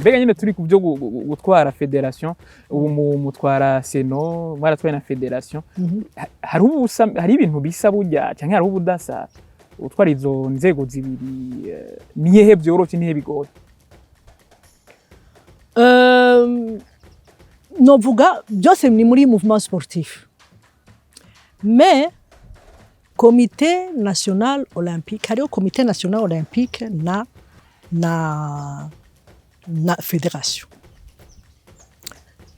mbega nyine turi ku byo gutwara federation ubu mutwara seno mwaratwaye na federation hari ibintu bisa burya cyangwa hari ubudasa utwara izo nzego zibiri niyehe byoroshye nihe bigoye novuga byose ni muri mouvement sportif mais comité national olympique hariho comité national olympique na fédération.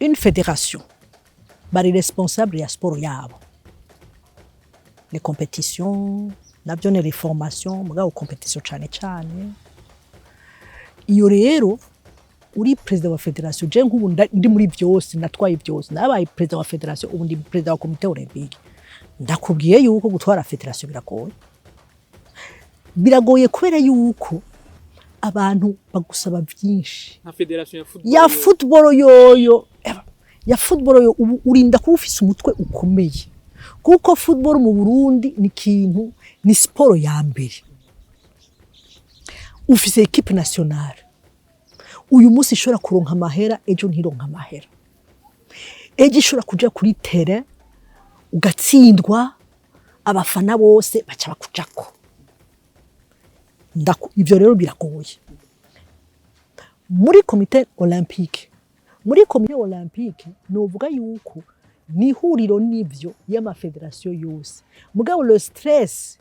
Une fédération bari responsable ya sport yabo. Les compétitions, nabyo ne reformation, mugabo compétition cyane. Iyo rero uri president wa fédération je nk'ubu ndi muri byose natwaye byose nabaye president wa fédération ubu ndi president wa comité olympique. Ndakubwiye yuko gutwara fédération biragoye kubera yuko abantu bagusaba byinshi na federation ya football yoyo ubu urinda kuba ufise umutwe ukomeye kuko football mu Burundi ni kintu ni sport ya mbere ufise equipe nationale uyu munsi ishobora kuronka amahera ejo ntironka amahera ejo ishobora kuja kuri terrain ugatsindwa abafana bose baca bakujako ivyo rero biragoye muri comité olympique novuga yuko ni huriro nivyo y'ama federation yose mugabo le stress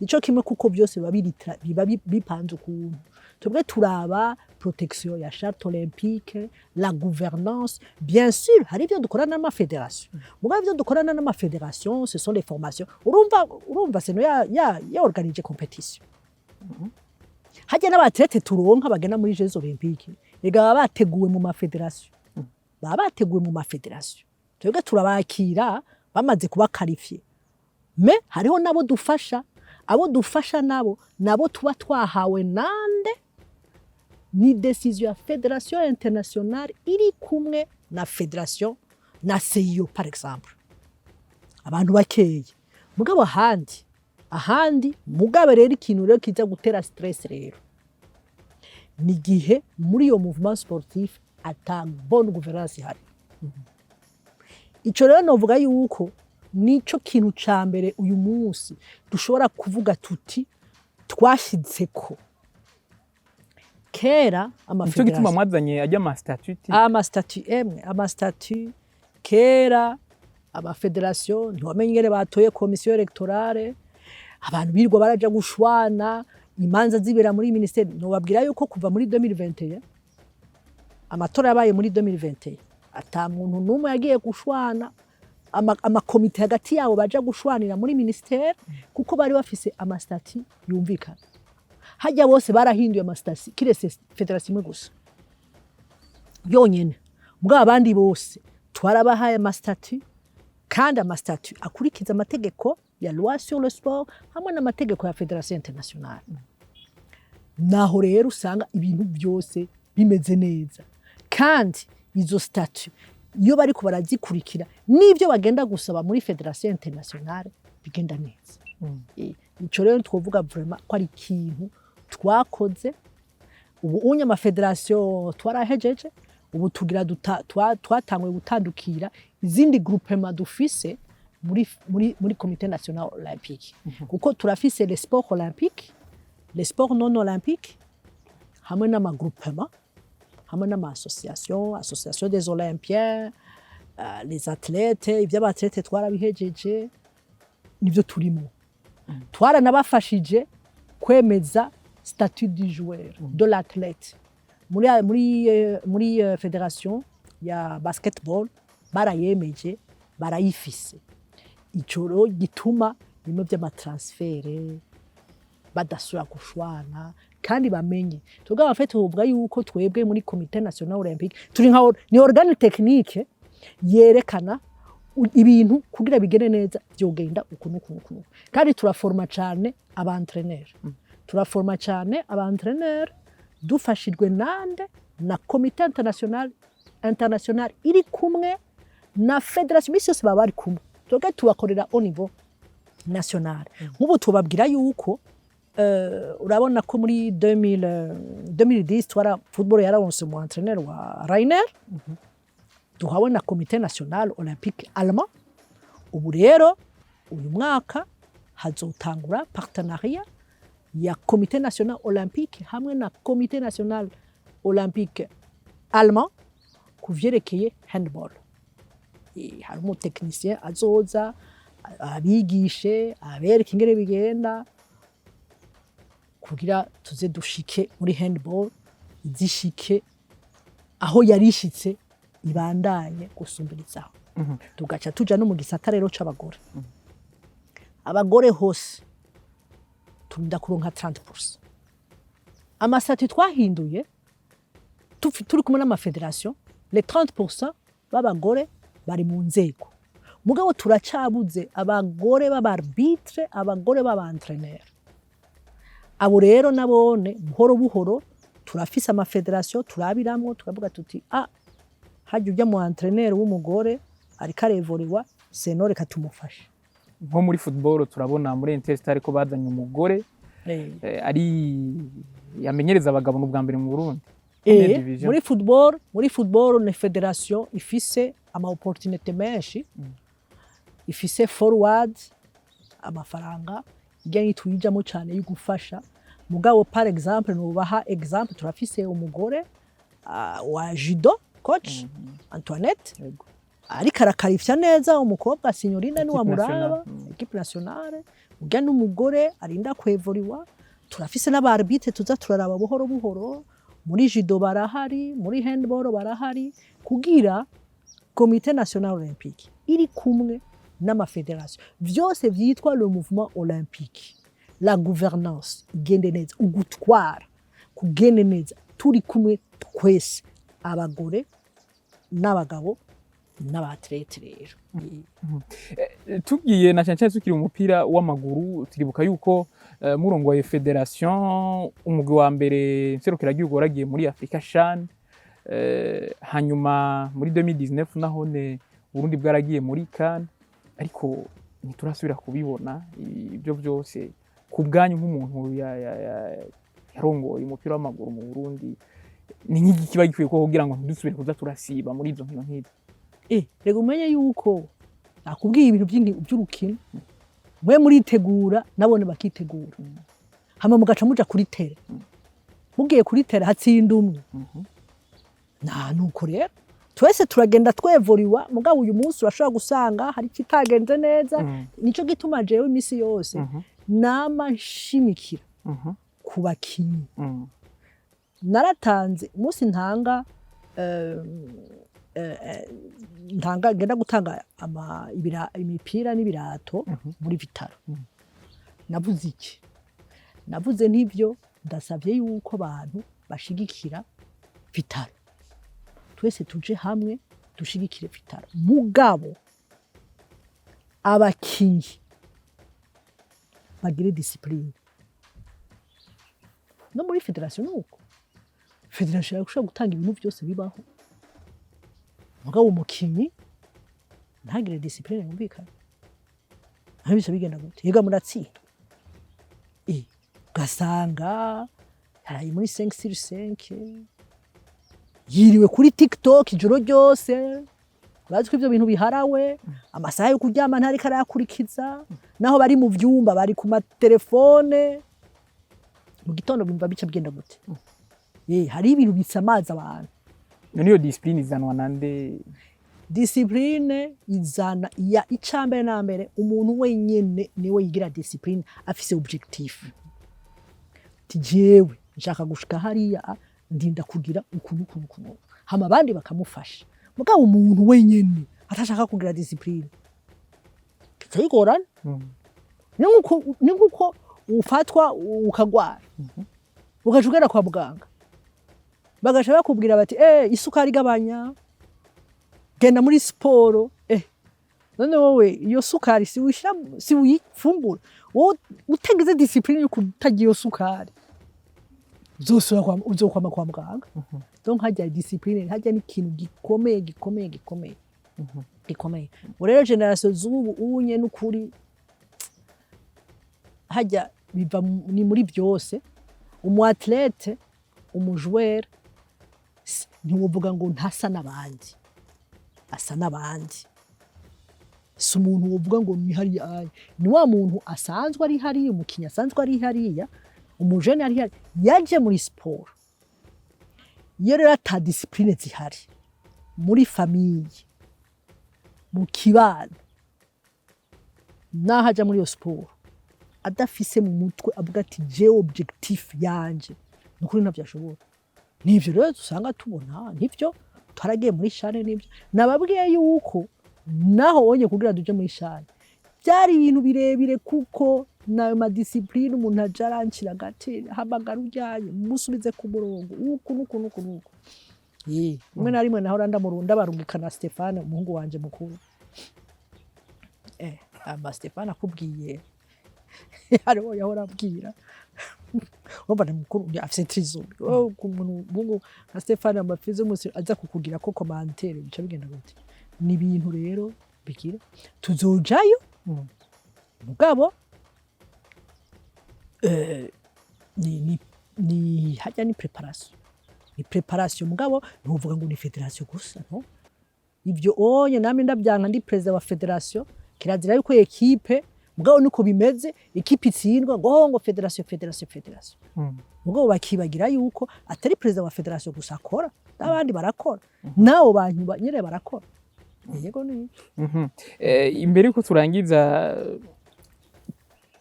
ico kimwe kuko byose biba bipanze ukuntu twebwe turaba protection ya charte olympique la gouvernance bien sûr hari byo dukorana n'ama federation mugabo byo dukorana n'ama federation ce sont les formations urumva seno ya organiser compétition hajya n'abatlete turonka bagena muri Jeux Olympiques ega baba bateguwe mu ma federation twebwe turabakira bamaze kuba qualifier mais hariho nabo dufasha nabo tuba twahawe nande ni décision ya fédération internationale iri kumwe na fédération na CIO par exemple abantu bakeye mugabo ahandi mugabe rero ikintu rero kiza gutera stress rero ni gihe muri iyo mouvement sportif ata bonne gouvernance hari ico rero novuga yuko nico kintu ca mbere uyu munsi dushobora kuvuga tuti twashitseko kera amafederation cyo gituma mwazanye ajya ama statut kera amafederation ntiwamenye ngere batoye commission électorale abantu birwa baraja gushwana imanza zibera muri ministère no babwira yuko kuva muri 2021 amatora yabaye muri 2021 ata muntu numwe yagiye gushwana ama komite hagati yabo baja gushwanira muri ministère kuko bari bafise ama statut yumvikana hajya bose barahinduye ama statut kirese federation imwe gusa yonyene mbwa abandi bose twarabahaye ama statut kandi ama statut akurikiza amategeko ya loi sur le sport hamwe n'amategeko ya Fédération internationale naho rero usanga ibintu byose bimeze neza kandi izo statut iyo bari ko barazikurikira nivyo bagenda gusaba muri Fédération internationale bigenda neza ico rero twovuga vraiment ko ari ikintu twakoze ubu unya ama federation twarahejeje ubu tugira twatangwe gutandukira izindi groupement dufise muri comité national olympique kuko turafise les sports olympiques les sports non olympiques hamwe n'ama groupement hamwe n'ama association des olympiens les athlètes ivy'abathlètes twarabihejeje nivyo turimo twaranabafashije kwemeza statut du joueur de l'athlète muri fédération ya basketball barayemeje barayifise icoro gituma bimwe by'amatransfert badasura gushwana kandi bamenye tuga abafete uvuga yuko twebwe muri comité national olympique turi nka ni organe technique yerekana ibintu kugira bigene neza byogenda ukuntu kandi turaforma cyane aba-entraîneur dufashirwe nande na comité international iri kumwe na fédération yose baba bari kumwe tuga tubakorera au niveau national nk'ubu tubabwira yuko urabona ko muri 2010 twara football yararonse mu entraîneur wa Rainer tuhabona comité national olympique allemand ubu rero uyu mwaka hazotangura partenariat ya comité national olympique hamwe na comité national olympique allemand kuvyerekeye handball. Hari umutekinisien azoza abigishe abereka ingene bigenda kugira tuze dushike muri handball izishike aho yarishitse ibandanye gusumbirizaho. Tugaca tuja no mu gisata rero c'abagore. Abagore hose turinda kuronka 30%. Amasati twahinduye turi kumwe n'amafederation les 30% b'abagore bari mu nzego. Mugabo turacabuze abagore b'abarbitre, abagore b'abantraîneur. Abo rero nabone buhoro buhoro turafise amafederation turabiramwo tukavuga tuti hajya ujya mu entraîneur w'umugore ariko arevorewa senore katumufasha. Nko muri football turabona muri Interest ariko bazanye umugore ari yamenyereza abagabo n'ubwa mbere mu Burundi. Muri football ne federation ifise ama opportunité menshi ifise forward amafaranga igeni tuyijamo cyane yo gufasha mugabo par exemple nubaha exemple turafise umugore wa judo coach Antoinette ariko arakarifya neza umukobwa signorina ni wa muraba equipe nationale ujya n'umugore arinda kwevoriwa turafise n'abarbitre tuza turaraba buhoro buhoro muri judo barahari muri handball barahari kugira comité national olympique iri kumwe n'amafederation vyose vyitwa le mouvement olympique la gouvernance igende neza ugutwara kugende neza turi kumwe twese abagore n'abagabo n'abatlete rero. Tugiye na cyane tukiri umupira w'amaguru turibuka yuko murongoye federation umugwi wa mbere nserukira gihugu waragiye muri Africa CHAN hanyuma muri 2019 nahone Burundi bwaragiye muri CAN ariko ntiturasubira kubibona ibyo byose ku bwanyu nk'umuntu yarongoye umupira w'amaguru mu Burundi ni nk'iki kiba gikwiye ko kugira ngo ntidusubire kuza turasiba muri izo nkino nk'izo. Rego umenye yuko nakubwiye ibintu by'urukino mwe muritegura nabone bakitegura hama mugaca muja kuri tere mugiye kuri tere hatsinda umwe nuko rero twese turagenda twevoriwa mugabo uyu munsi urashobora gusanga hari kitagenze neza nico gituma jewe imisi yose nama nshimikira ku bakinyi naratanze umunsi ntanga ngenda gutanga imipira n'ibirato muri Vitaro. Navuze iki? Navuze n'ibyo ndasavye yuko abantu bashigikira Vitaro. Twese tuje hamwe dushigikire Vitaro. Mugabo abakinyi bagire discipline. No muri federation nuko. Federation yakushaka gutanga ibintu byose bibaho. Mugabo umukinyi ntagire discipline yumvikana. Habise bigenda gute? Yega muratsinda. Gasanga yaraye muri 5/5 yiriwe kuri TikTok ijoro ryose. Bazi ko ibyo bintu biharawe amasaha yo kuryama ntari karayakurikiza naho bari mu vyumba bari ku matelefone mu gitondo bimva bica bigenda gute? Hari ibintu bisamaza abantu. Niyo discipline izanwa nande? Discipline izana ya icambere na mbere umuntu wenyene niwe yigira discipline afise objectif. Tijewe nshaka gushika hariya ndinda kugira ukuntu hama abandi bakamufasha. Mugabo umuntu wenyene atashaka kugira discipline kitayigorana. Ninguko ufatwa ukagwara ukajugera kwa muganga bagasha bakubwira bati isukari gabanya genda muri siporo none wowe iyo sukari si uyifungura wowe utegeze discipline yo kutagira sukari uzokwama kwa muganga. Donc hajya discipline hajya n'ikintu gikomeye. Rero generation z'ubu unye n'ukuri hajya ni muri byose. Umu athlete, umujoueur ntiwovuga ngo ntasa n'abandi, asa n'abandi. Si umuntu wovuga ngo ni hariya, ni wa muntu asanzwe ari hariya, umukinnyi asanzwe ari hariya, umujene ari hariya, yaje muri siporo. Iyo rero ata disipurine zihari muri famiye, mu kibano, naho aja muri iyo siporo adafise mu mutwe avuga ati je objectif yanje, nukuri ntavyo ashobora. Nivyo rero dusanga tubona, nivyo twaragiye muri shane, nivyo nababwiye yuko naho wonye kugira duje muri shane byari ibintu birebire, kuko nayo madisipline umuntu ajarankira gati habagara ujyanye musubize ku murongo uku nuku. Rimwe na rimwe naho ndamurunda barungikana Stefane, umuhungu wanje mukuru. Aba Stefane akubwiye hariho yahora abwira wabana mukuru afise trizombi umuntu nka Stefane amafize umunsi aza kukugira ko commentaire bica bigenda gute. Ni ibintu rero bigira tuzojayo mugabo ni hajya ni preparation mugabo ntuvuga ngo ni federation gusa, no. Ivyo onye nami ndabyanka ndi president wa federation, kirazira yuko equipe mugabo nuko bimeze, equipe itsindwa ngo federation. Mugabo bakibagira yuko atari president wa federation gusa akora, n'abandi barakora, nawo bantu nyere barakora. Yego ni imbere yuko turangiza,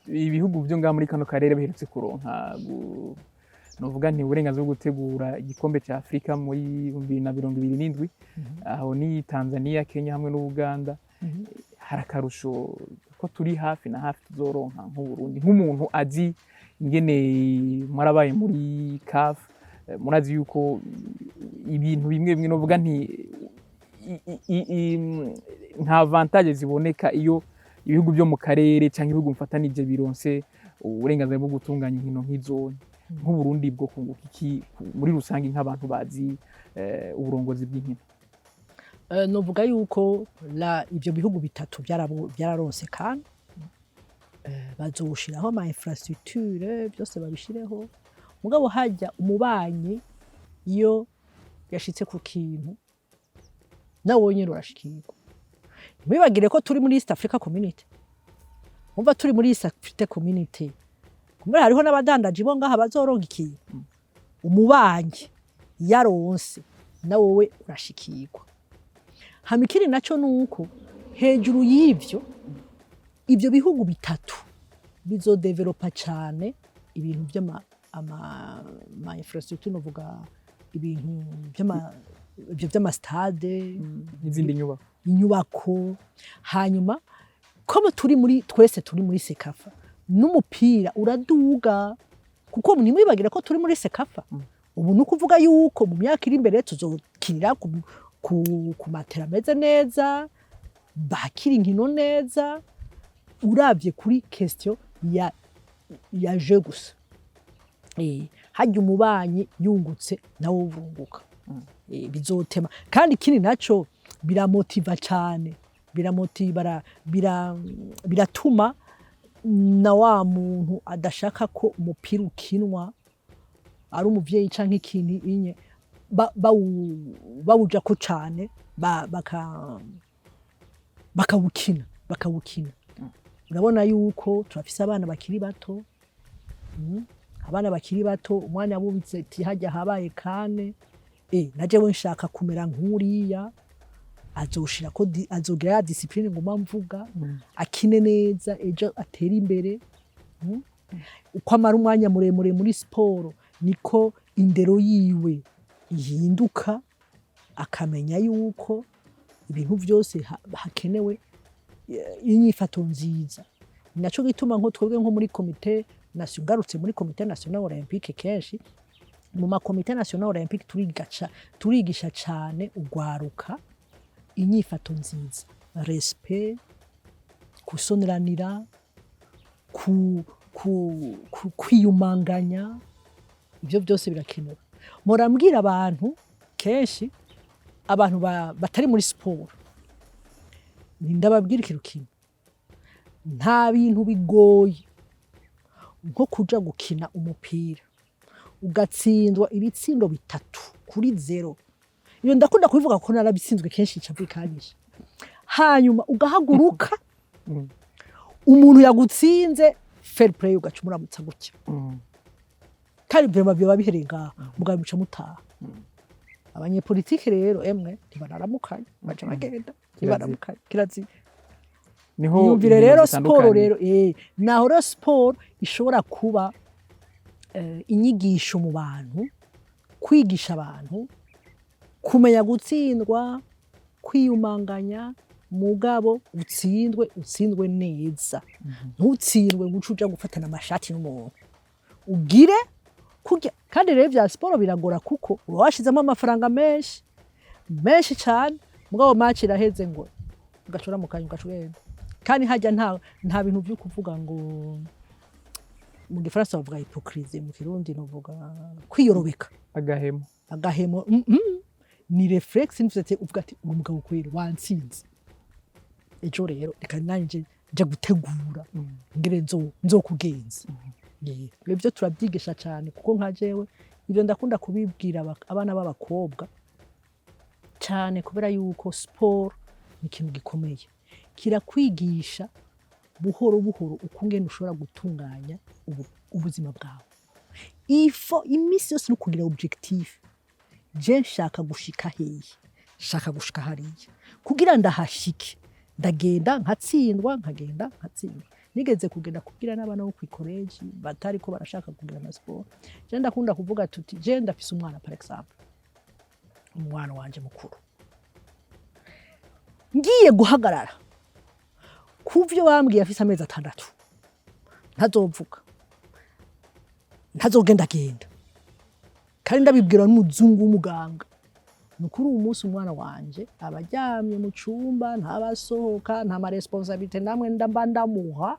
ibihugu byo ngaha muri kano karere biherutse kuronka novuga nti uburenganzira bwo gutegura igikombe cya Afrika muri 2027, aho ni Tanzania, Kenya hamwe n'Uganda. Harakarusho ko turi hafi na hafi tuzoronka nk'Uburundi. Nk'umuntu azi ingene mwarabaye muri CAF, murazi yuko ibintu bimwe novuga nti nta avantage ziboneka iyo ibihugu byo mu karere cyangwa ibihugu mfatanije bironse uburenganzira bwo gutunganya inkino nk'izo. Nk'Uburundi bwo kunguka iki muri rusange nk'abantu bazi uburongozi bw'inkino? Novuga yuko ibyo bihugu bitatu byararonse kandi bazoshiraho ama infrastructure byose babishireho, mugabo hajya umubanyi iyo yashitse ku kintu nawo nyine urashikirwa. Mwibagire ko turi muri East Africa Community, umva turi muri East Africa Community, kumbe hariho n'abadandaji bo ngaha bazoronka ikintu. Umubanyi yaronse na wowe urashikirwa. Hamikiri naco nuko hejuru y'ivyo ibyo bihugu bitatu bizodevelopa cyane ibintu by'ama infrastructure, novuga ibintu by'ama stade n'izindi inyubako. Hanyuma ko twese turi muri Sekafa, n'umupira uraduga, kuko nimwibagira ko turi muri Sekafa. Ubu nukuvuga yuko mu myaka iri imbere tuzokinira ku matera meze neza, bakira inkino neza, uravye kuri question ya je gusa. Hajya umubanyi yungutse nawo uvunguka. Bizotema kandi ikindi naco biramotiva cyane, biratuma na wa muntu adashaka ko umupira ukinwa ari umuvyeyi canke ikintu inye bawuja ko cyane, bakawukina. Urabona yuko turafise abana bakiri bato, umwanya bubitse ati hajya habaye kane, naje we nshaka kumera nk'uriya, azoshira ko azogira ya discipline ngoma mvuga, akine neza, ejo atera imbere. Uko amara umwanya muremure muri siporo niko indero yiwe ihinduka, akamenya yuko ibintu byose hakenewe inyifato nziza. Naco gituma nko twebwe nko muri komite ngarutse muri komite national olympique, kenshi mu makomite national olympique turigisha cyane ugwaruka inyifato nziza, respect, kusoneranira, kwiyumanganya. Ibyo byose birakenewe. Murambwira abantu kenshi, abantu batari muri siporo, ndababwira ikintu kimwe: nta bintu bigoye nko kuja gukina umupira ugatsindwa ibitsindo 3-0. Iyo ndakunda kubivuga ko narabitsinzwe kenshi cyabikanisha. Hanyuma ugahaguruka umuntu yagutsinze fair play ugacumuramutsa gutya. Kandi byo biba bihereye ngaho mugabo bica mutaha. Abanyepolitike rero emwe ntibararamukanye baca bagenda ntibararamukanye kirazi. Niho yumvire rero sport rero naho rero sport ishobora kuba inyigisho mu bantu, kwigisha abantu kumenya gutsindwa, kwiyumanganya, mugabo utsindwe neza. Ntutsindwe ngo uja gufatana amashati n'umuntu. Ugire kujya kandi rero bya sport biragora kuko washizemo amafaranga menshi cyane, mugabo match iraheze ngo ugashora mu kanyu ugashwenda. Kandi hajya nta bintu byo kuvuga ngo mu gifaransa bavuga hypocrisie, mu kirundi novuga kwiyorobeka, agahemo ni reflex nfite uvuga ati umugabo kwera wantsinze. Ejo rero reka nanje nje gutegura ngire nzokugenza. Ibyo turabyigisha cyane kuko nka jewe ibyo ndakunda kubibwira abana b'abakobwa cyane kubera yuko sport ni ikintu gikomeye. Kirakwigisha buhoro ukungene ushobora gutunganya ubuzima bwawe. Imisi yose no kugira objectif. Je nshaka gushika hehe, shaka gushika hariya kugira ndahashike, ndagenda nkatsindwa nkagenda nkatsindwa. Nigeze kugenda kugira n'abana bo kwikoreji batari ko barashaka kugira na sport. Je ndakunda kuvuga tuti je ndafise umwana par exemple, umwana wanje mukuru ngiye guhagarara kuvyo bambwiye afise amezi 6 ntazovuga, ntazogenda kandi ndabibwira n'umuzungu w'umuganga. Nukuri umunsi umwana wanje abaryamye mu cyumba, ntabasohoka, nta ma responsabilité namwe ndamuha,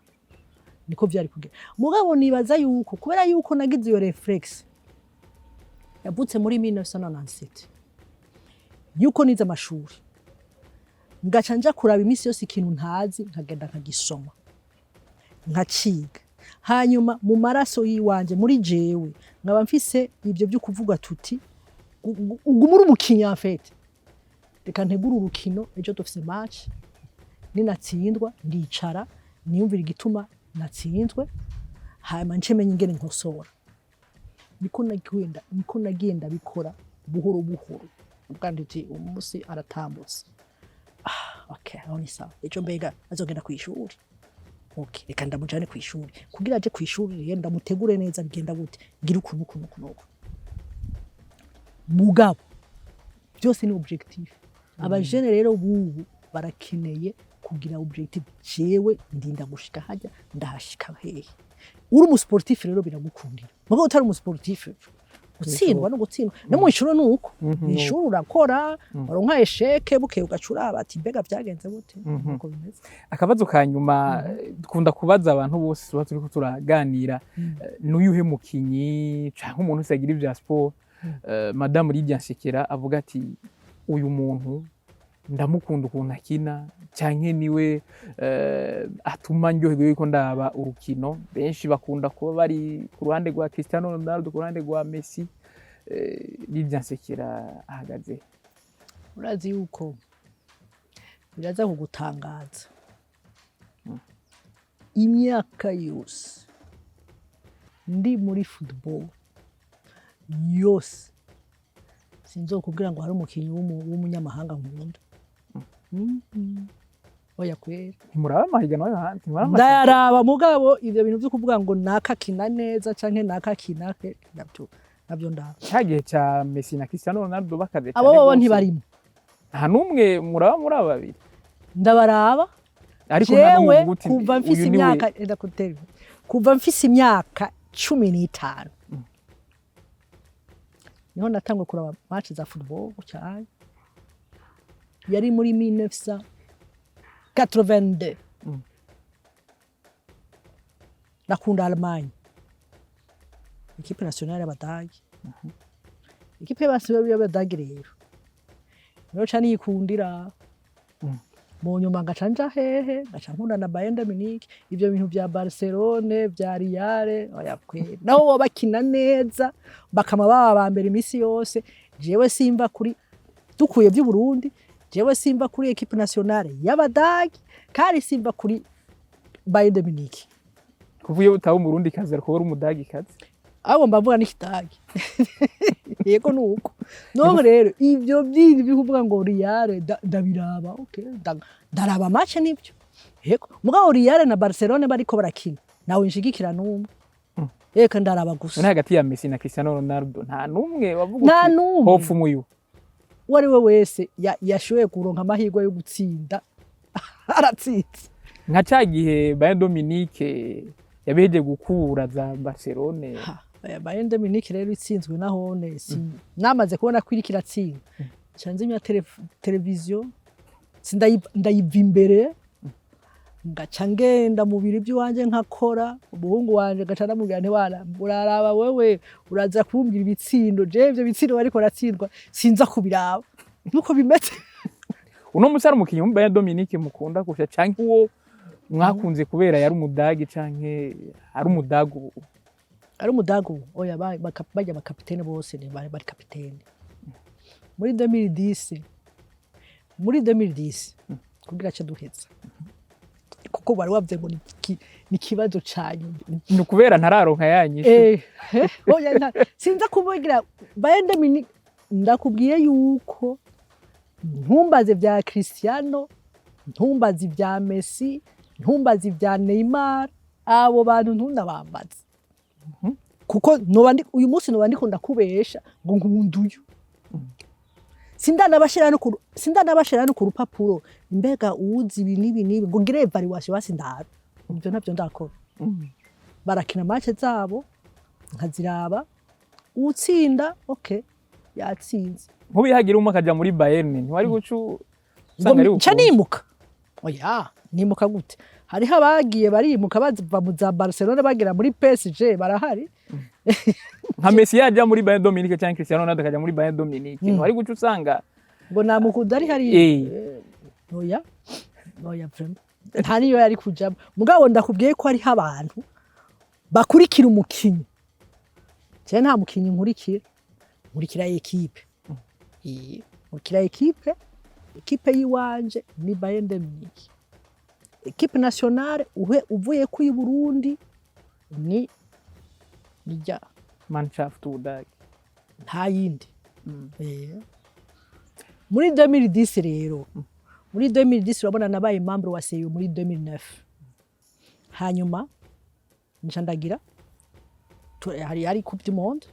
niko byari kugira. Mugabo nibaza yuko kubera yuko nagize iyo reflex yabutse muri 1997 yuko nize amashuri ngaca nja kuraba imisi yose ikintu ntazi nkagenda nkagisoma nkaciga. Hanyuma mu maraso yiwanje muri jewe nkaba mfise ibyo byo kuvuga tuti ugumura umukinya afete, reka ntegura urukino ejo dufise match, ninatsindwa ndicara niyumvira igituma natsinzwe, hanyuma ncemenye ingene nkosora. Niko nagenda bikora buhoro ubwandi uti umunsi aratambutse. Okay, aho ni sawa. Ejo mbega azogenda kwishuri. Okay, reka ndamujane kwishuri. Kugira aje kwishuri rero ndamutegure neza bigenda gute. Ngira ukuntu. Mugabo byose ni objectif. Abajene rero bubu barakeneye kugira objectif. Jewe ndinda gushika hajya ndahashika hehe. Uri umusportif rero biragukundira. Mugabo utari umusportif gutsindwa no gutsindwa. No mu ishuri nuko. Ishuri urakora, baronka esheke buke ugacura bati mbega byagenze gute. Uko bimeze. Akabazo kanyuma dukunda kubaza abantu bose turiko turaganira n'uyuhe mukinyi canke umuntu usagira ibya sport. Madame Lydia NSEKERA avuga ati uyu muntu ndamukunda ukuntu akina canke niwe atuma ndyoherwa yuko ndaba urukino. Benshi bakunda kuba bari ku ruhande rwa Cristiano Ronaldo, ku ruhande rwa Messi. Lydia NSEKERA ahagaze. Urazi yuko biraza kugutangaza. Imyaka yose ndi muri football yose sinzokubwira ngo hari umukinyi w'umunyamahanga nkunda. Oya kwera. Ntimuraba amahiganwa y'ahandi, ntimuraba ndaraba mugabo ivyo bintu byo kuvuga ngo nakakina neza canke nakakina nabyo ndaba. Cyagihe cya Messi na Cristiano Ronaldo bakaze cyane. Abo ntibarimo. Nta numwe muraba muri ababiri. Ndabaraba. Ariko nta guti kuva mfise imyaka kuva mfise imyaka 15. Niho natangwe kuraba match za football cyane. Yari muri 1982. Nakunda Allemagne. Equipe nationale y'Abadagi. Equipe y'Abadagi rero. Niho cyane yikundira. mu nyuma ngaca nja hehe ngaca nkunda na Bayern Munich ivyo bintu vya Barcelone vya Real oya kweli naho bakina neza bakama baba bambere imisi yose jewe simba kuri dukuye by'u Burundi jewe simba kuri equipe nationale y'Abadagi kandi simba kuri Bayern Munich kuvuye utaho mu Burundi kazi ariko umudagi kazi abo mbavuga n'ikidagi yego nuko no rero ivyo byindi bivuga ngo Real ndabiraba okay ndaraba match nibyo yego mugabo Real na Barcelone bariko barakina nawe nshigikira numwe eka ndaraba gusa none hagati ya Messi na Cristiano Ronaldo nta numwe wavuga uti hofu muyu wari we wese yashoye kuronka amahirwe yo gutsinda aratsinze nka cagihe Bayern Munich yabeje gukura za Barcelone Bayern Munich rero itsinzwe nahone namaze kubona kwirikira tsinda canzimya televiziyo ndayiva imbere ngaca ngenda mu biri by'uwanje nkakora umuhungu wanje gaca namubwira nti wana uraraba wewe uraza kumbwira ibitsindo je ivyo bitsindo bariko ratsindwa sinza kubiraba nuko bimeze uno musara umukinyi mu Bayern Munich mukunda kusha canke uwo mwakunze kubera yari umudagi canke ari umudagu ari umudagu oya bajya bakapitene bose ne bari kapitene muri 2010 kugira cyo duhetsa kuko bari wavye ngo ni kibazo cyanyu ni kubera ntararonka yanyisho oya sinza kuvugira Bayern Munich ndakubwiye yuko ntumbaze vya Cristiano ntumbaze vya Messi ntumbaze vya Neymar abo bantu ntunabambaze kuko uyu munsi noba ndiko ndakubesha ngo nkunduyu sindanabashira no ku rupapuro mbega uzi ibi ngo ngire evaluation basindara ibyo nabyo ndakora barakina match zabo nkaziraba utsinda okay yatsinze nkubihagira umakaja muri Bayern ntiwari gucu usanga ari uko nimuka oya nimuka gute hariho abagiye barimuka bava mu za Barcelona bagera muri PSG barahari nka Messi yaje muri Bayern Munich cyangwa Cristiano Ronaldo akaja muri Bayern Munich wari gucu usanga ngo namukuda ari hari oya vraiment ntaniyo yari kujamo mugabo ndakubwiye ko ari abantu bakurikira umukinyi cyane nta mukinyi nkurikira equipe nkurikira equipe yiwanje ni Bayern Munich equipe nationale uvuye ku Burundi ni ja Mannschaft Umudagi nta yindi muri 2010 rero muri 2010 urabona nabaye membre wa CEO muri 2009 hanyuma nshandagira hari Coupe du Monde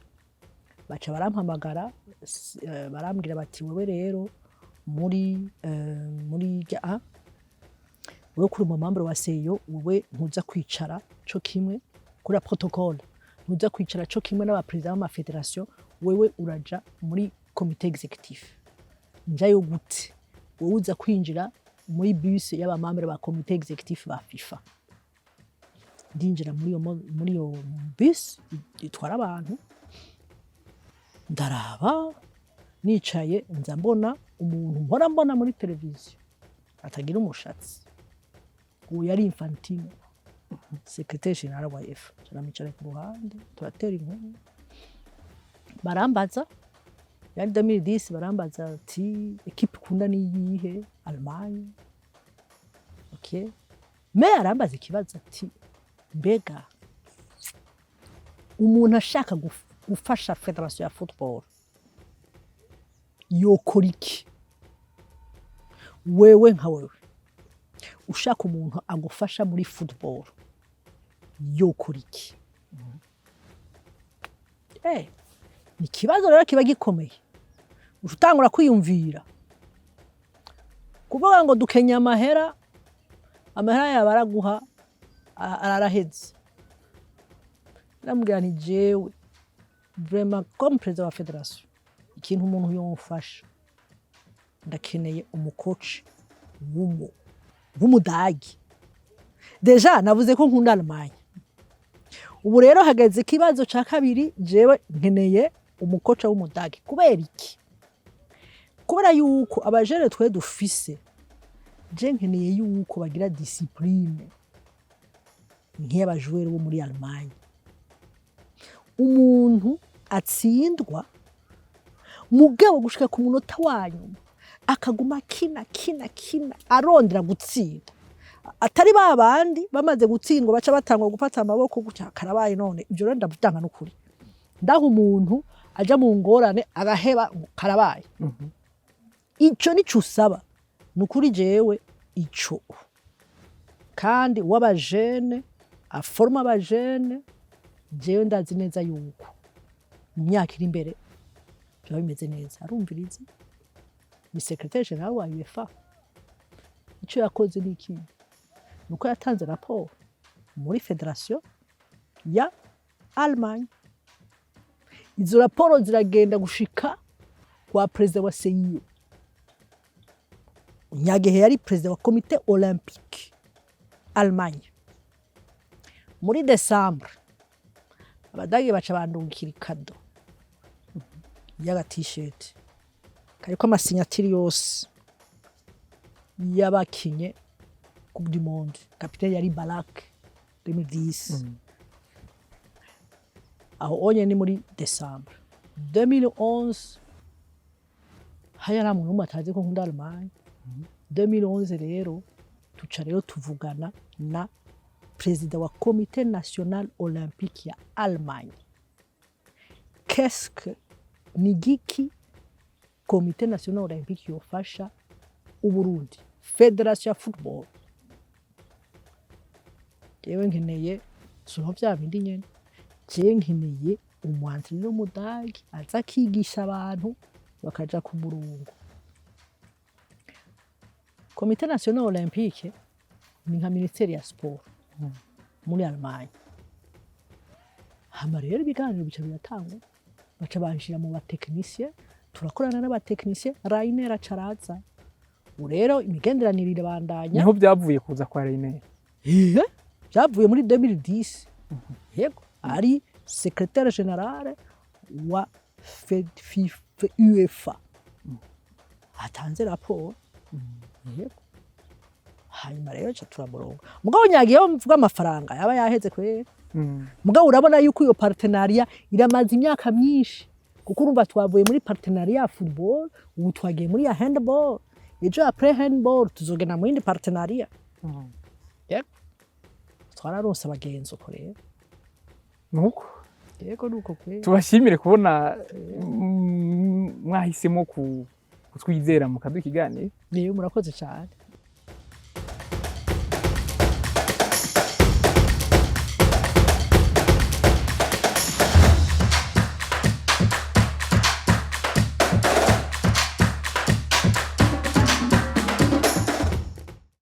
baca barampamagara barambwira bati wewe rero muri wewe kuri mu membre wa CEO wewe ntuza kwicara cyo kimwe kuri protocole ntuza kwicara cyo kimwe n'aba president wa federation wewe uraja muri comité exécutif njayo gute wowe uza kwinjira muri bus y'aba membre ba comité exécutif ba FIFA ndinjira muri yo bus itwara abantu ndaraba nicaye nza mbona umuntu mbona muri televiziyo atagira umushatsi uwo yari Infantino secrétaire général wa FIFA turamicara ku ruhande turatera inkuru barambaza yari 2010 barambaza ati equipe kunda ni yihe Allemagne okay me arambaza ikibazo ati mbega umuntu ashaka gufasha federation ya football yokora iki wewe nka wewe ushaka umuntu agufasha muri football yokora iki ni kibazo rero kiba gikomeye utangura kwiyumvira kuvuga ngo dukenya amahera yabaraguha araraheze namubwira ni jewe vraiment comme président wa federation ikintu umuntu yomufasha ndakeneye umukoci w'umudagi deja navuze ko nkunda Allemagne ubu rero hageze kibazo ca kabiri jewe nkeneye umukoca w'umudagi kubera iki kubera yuko abajere twe dufise je nkeneye yuko bagira discipline nk'iy'abajoueur bo muri Allemagne. Umuntu atsindwa mugabo gushika ku munota wanyuma akaguma kina arondera gutsinda, atari babandi bamaze gutsindwa baca batangwa gufata amaboko gutya karabaye. None ibyo rero ndabutanga n'ukuri, ndaho umuntu aja mu ngorane agaheba karabaye. Ico nico usaba nukuri jewe ico, kandi w'abajene aforma abajene, jewe ndazi neza yuko mu myaka iri imbere byaba bimeze neza. Arumviriza ni secrétaire général wa UEFA, ico yakoze niki nuko yatanze raporo muri federation ya Allemagne. Izo raporo ziragenda gushika kwa president wa CIO. Nyagihe yari president wa comité olympique Allemagne. Muri December abadagi baca bandungikira ikado yaga t-shirt kariko amasinyatiri yose yabakinye Coupe du Monde. Capitaine yari Balak 2010. Aho onye ni muri December 2011. Haya namwe n'umwe atazi ko nkunda Allemagne. 2011 rero tuca rero tuvugana na président wa comité national olympique ya Allemagne. Qu'est-ce que ni giki comité national olympique yofasha Uburundi, fédération ya football? Jewe nkeneye suno vya bindi nyene, jewe nkeneye umwanzuro w'umudagi aza kigisha abantu bakaja ku murongo. Comité national olympique ni nka ministeri ya sport muri Allemagne. Hama rero ibiganiro bica biratangwa, baca banshira mu batekinicien, turakorana n'abatekinicien. Rainer acaraza rero imigenderanire bandanya. Niho byavuye kuza kwa Rainer? Byavuye muri 2010. Yego ari secrétaire général wa FIFA UEFA, atanze raporo. Yego hanyuma rero ca turamuronga. Mugabo nyagiye mvuga amafaranga yaba yaheze kwera. Mugabo urabona yuko iyo partenariat iramaze imyaka myinshi, kuko urumva twavuye muri partenariat ya football, ubu twagiye muri ya handball, ejo après handball tuzogena mu yindi partenariat. Yego twararonse abagenzi uko rero. Nuko yego nuko kwera. Tubashimire kubona mwahisemo kutwizera mukaduha ikiganiro. Niyo murakoze cyane.